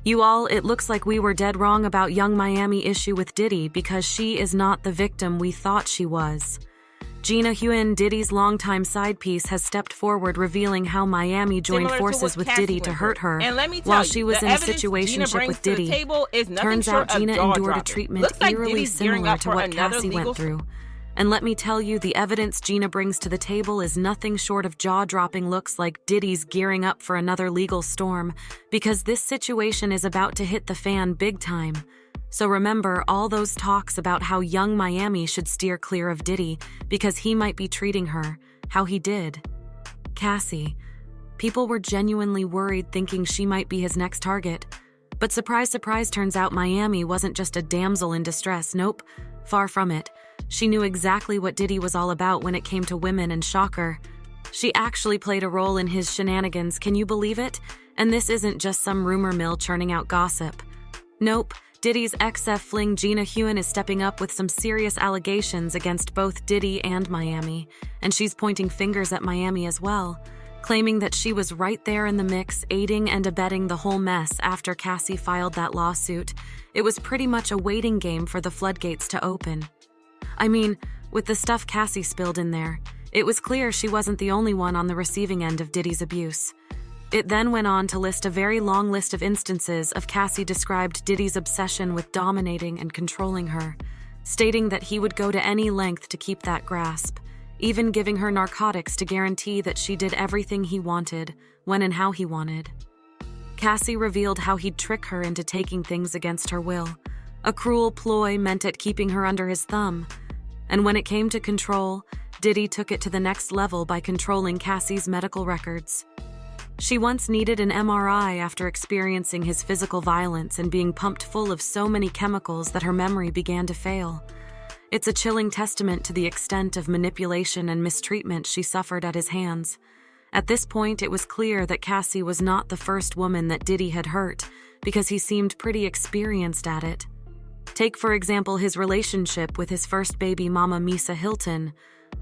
You all, it looks like we were dead wrong about young Miami issue with Diddy because she is not the victim we thought she was. Gina Huyn, Diddy's longtime side piece, has stepped forward revealing how Miami joined forces with Diddy to hurt her while she was in a situationship with Diddy. Turns out Gina endured a treatment eerily similar to what Cassie went through. And let me tell you, the evidence Gina brings to the table is nothing short of jaw-dropping. Looks like Diddy's gearing up for another legal storm, because this situation is about to hit the fan big time. So remember all those talks about how young Miami should steer clear of Diddy because he might be treating her how he did Cassie. People were genuinely worried, thinking she might be his next target. But surprise, surprise, turns out Miami wasn't just a damsel in distress. Nope, far from it. She knew exactly what Diddy was all about when it came to women, and shocker, she actually played a role in his shenanigans. Can you believe it? And this isn't just some rumor mill churning out gossip. Nope, Diddy's ex-F fling Gina Huyn is stepping up with some serious allegations against both Diddy and Miami, and she's pointing fingers at Miami as well, claiming that she was right there in the mix, aiding and abetting the whole mess after Cassie filed that lawsuit. It was pretty much a waiting game for the floodgates to open. I mean, with the stuff Cassie spilled in there, it was clear she wasn't the only one on the receiving end of Diddy's abuse. It then went on to list a very long list of instances of Cassie described Diddy's obsession with dominating and controlling her, stating that he would go to any length to keep that grasp, even giving her narcotics to guarantee that she did everything he wanted, when and how he wanted. Cassie revealed how he'd trick her into taking things against her will, a cruel ploy meant at keeping her under his thumb. And when it came to control, Diddy took it to the next level by controlling Cassie's medical records. She once needed an MRI after experiencing his physical violence and being pumped full of so many chemicals that her memory began to fail. It's a chilling testament to the extent of manipulation and mistreatment she suffered at his hands. At this point, it was clear that Cassie was not the first woman that Diddy had hurt, because he seemed pretty experienced at it. Take, for example, his relationship with his first baby mama, Misa Hilton.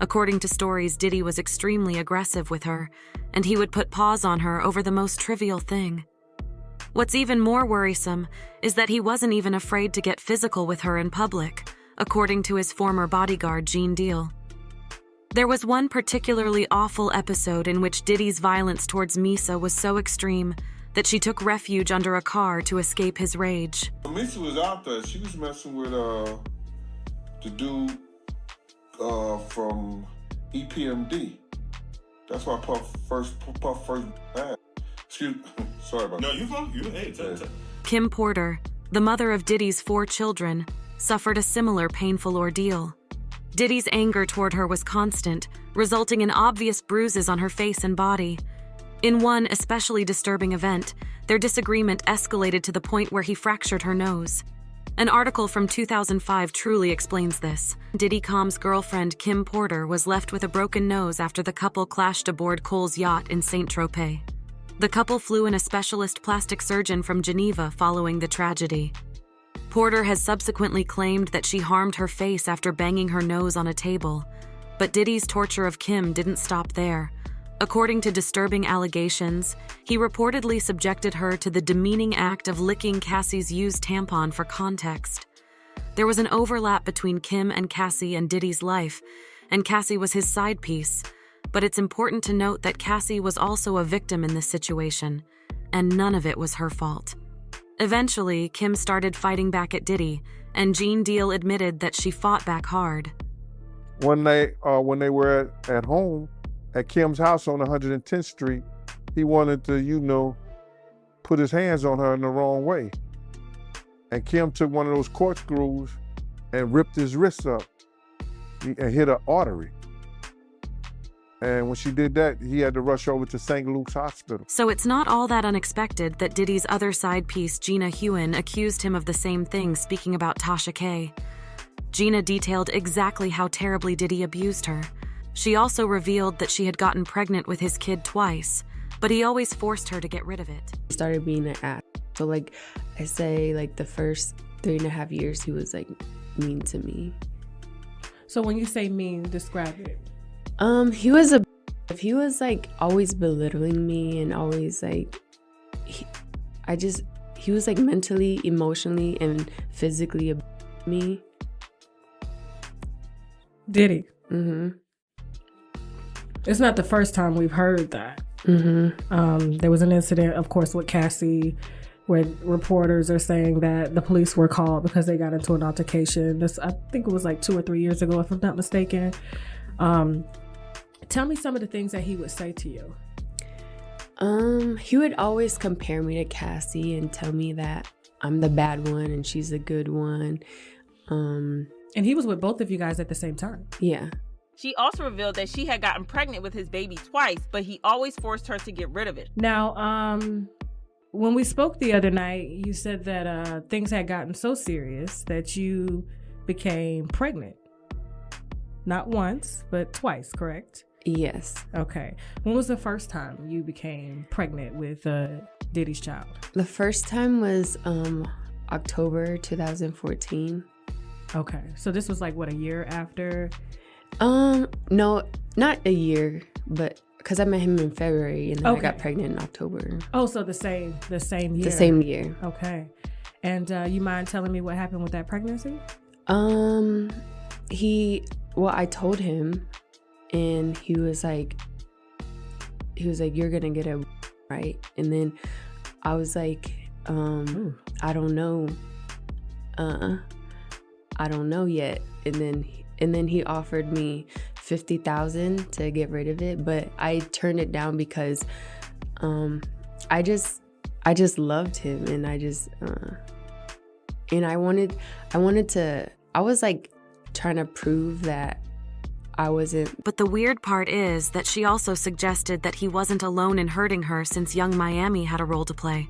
According to stories, Diddy was extremely aggressive with her, and he would put paws on her over the most trivial thing. What's even more worrisome is that he wasn't even afraid to get physical with her in public, according to his former bodyguard, Gene Deal. There was one particularly awful episode in which Diddy's violence towards Misa was so extreme that she took refuge under a car to escape his rage. Misa was out there. She was messing with the dude from EPMD. That's why Puff first bad. Excuse me. Sorry about that. No, you fine. Hey, tell. Kim Porter, the mother of Diddy's 4 children, suffered a similar painful ordeal. Diddy's anger toward her was constant, resulting in obvious bruises on her face and body. In one especially disturbing event, their disagreement escalated to the point where he fractured her nose. An article from 2005 truly explains this. Diddy Combs' girlfriend Kim Porter was left with a broken nose after the couple clashed aboard Cole's yacht in Saint-Tropez. The couple flew in a specialist plastic surgeon from Geneva following the tragedy. Porter has subsequently claimed that she harmed her face after banging her nose on a table, but Diddy's torture of Kim didn't stop there. According to disturbing allegations, he reportedly subjected her to the demeaning act of licking Cassie's used tampon for context. There was an overlap between Kim and Cassie and Diddy's life, and Cassie was his side piece, but it's important to note that Cassie was also a victim in this situation, and none of it was her fault. Eventually, Kim started fighting back at Diddy, and Gene Deal admitted that she fought back hard. One night, when they were at home, at Kim's house on 110th Street, he wanted to, put his hands on her in the wrong way. And Kim took one of those corkscrews and ripped his wrist up and hit an artery. And when she did that, he had to rush over to St. Luke's Hospital. So it's not all that unexpected that Diddy's other side piece, Gina Huyn, accused him of the same thing, speaking about Tasha K. Gina detailed exactly how terribly Diddy abused her. She also revealed that she had gotten pregnant with his kid twice, but he always forced her to get rid of it. He started being an ass. So I say the first 3.5 years he was mean to me. So when you say mean, describe it. He was always belittling me and always he he was like mentally, emotionally, and physically me. Diddy. Mm-hmm. It's not the first time we've heard that. Mm-hmm. There was an incident, of course, with Cassie, where reporters are saying that the police were called because they got into an altercation. I think it was like 2 or 3 years ago, if I'm not mistaken. Tell me some of the things that he would say to you. He would always compare me to Cassie and tell me that I'm the bad one and she's the good one. And he was with both of you guys at the same time. Yeah. She also revealed that she had gotten pregnant with his baby twice, but he always forced her to get rid of it. Now, when we spoke the other night, you said that things had gotten so serious that you became pregnant. Not once, but twice, correct? Yes. Okay. When was the first time you became pregnant with Diddy's child? The first time was October 2014. Okay. So this was like, what, a year after? No, not a year, but because I met him in February and then I got pregnant in October. Oh, so the same year. The same year. Okay. And you mind telling me what happened with that pregnancy? I told him, and he was like, you're gonna get it right. And then I was like, I don't know. I don't know yet. And then he offered me $50,000 to get rid of it, but I turned it down because I just loved him, and I was like trying to prove that I wasn't. But the weird part is that she also suggested that he wasn't alone in hurting her since young Miami had a role to play.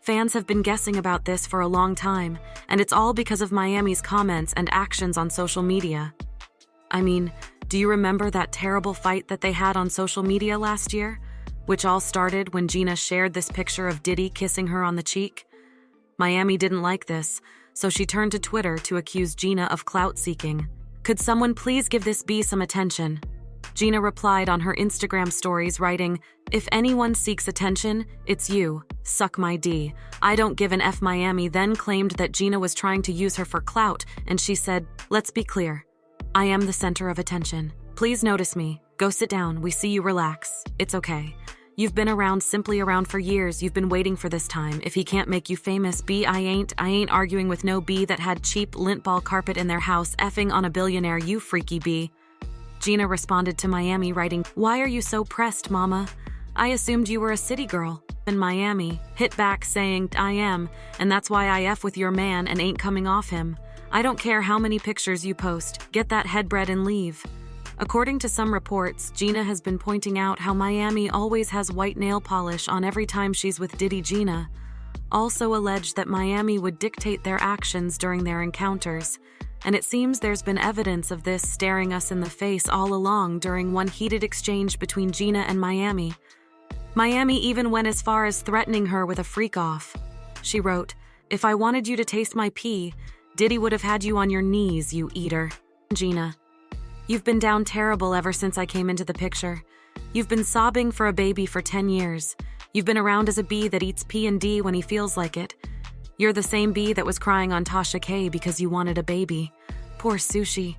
Fans have been guessing about this for a long time, and it's all because of Miami's comments and actions on social media. I mean, do you remember that terrible fight that they had on social media last year? Which all started when Gina shared this picture of Diddy kissing her on the cheek? Miami didn't like this, so she turned to Twitter to accuse Gina of clout seeking. Could someone please give this bee some attention? Gina replied on her Instagram stories writing, "If anyone seeks attention, it's you. Suck my D. I don't give an F." Miami then claimed that Gina was trying to use her for clout, and she said, "Let's be clear. I am the center of attention. Please notice me. Go sit down. We see you relax. It's okay. You've been simply around for years. You've been waiting for this time. If he can't make you famous, B, I ain't arguing with no B that had cheap lint ball carpet in their house effing on a billionaire, you freaky B." Gina responded to Miami writing, "Why are you so pressed, mama? I assumed you were a city girl." And Miami hit back saying, "I am, and that's why I F with your man and ain't coming off him. I don't care how many pictures you post. Get that headbread and leave." According to some reports, Gina has been pointing out how Miami always has white nail polish on every time she's with Diddy. Gina also alleged that Miami would dictate their actions during their encounters, and it seems there's been evidence of this staring us in the face all along during one heated exchange between Gina and Miami. Miami even went as far as threatening her with a freak-off. She wrote, "If I wanted you to taste my pee, Diddy would have had you on your knees, you eater." Gina: "You've been down terrible ever since I came into the picture. You've been sobbing for a baby for 10 years. You've been around as a bee that eats P and D when he feels like it. You're the same bee that was crying on Tasha K because you wanted a baby. Poor Sushi.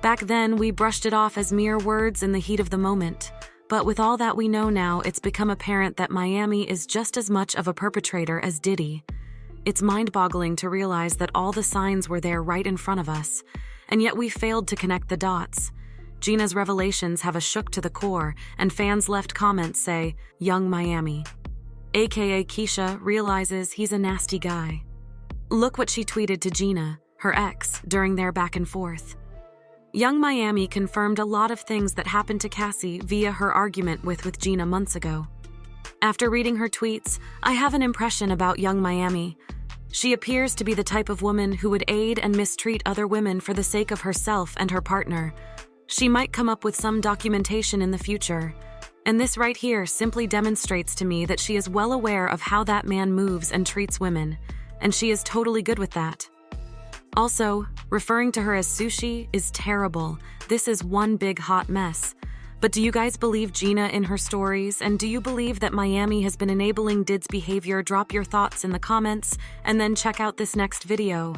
Back then, we brushed it off as mere words in the heat of the moment. But with all that we know now, it's become apparent that Miami is just as much of a perpetrator as Diddy. It's mind-boggling to realize that all the signs were there right in front of us, and yet we failed to connect the dots. Gina's revelations have us shook to the core, and fans left comments say, "Young Miami," aka Keisha, realizes he's a nasty guy. Look what she tweeted to Gina, her ex, during their back and forth. Young Miami confirmed a lot of things that happened to Cassie via her argument with Gina months ago. After reading her tweets, I have an impression about young Miami. She appears to be the type of woman who would aid and mistreat other women for the sake of herself and her partner. She might come up with some documentation in the future. And this right here simply demonstrates to me that she is well aware of how that man moves and treats women, and she is totally good with that. Also, referring to her as Sushi is terrible. This is one big hot mess. But do you guys believe Gina in her stories? And do you believe that Miami has been enabling Did's behavior? Drop your thoughts in the comments and then check out this next video.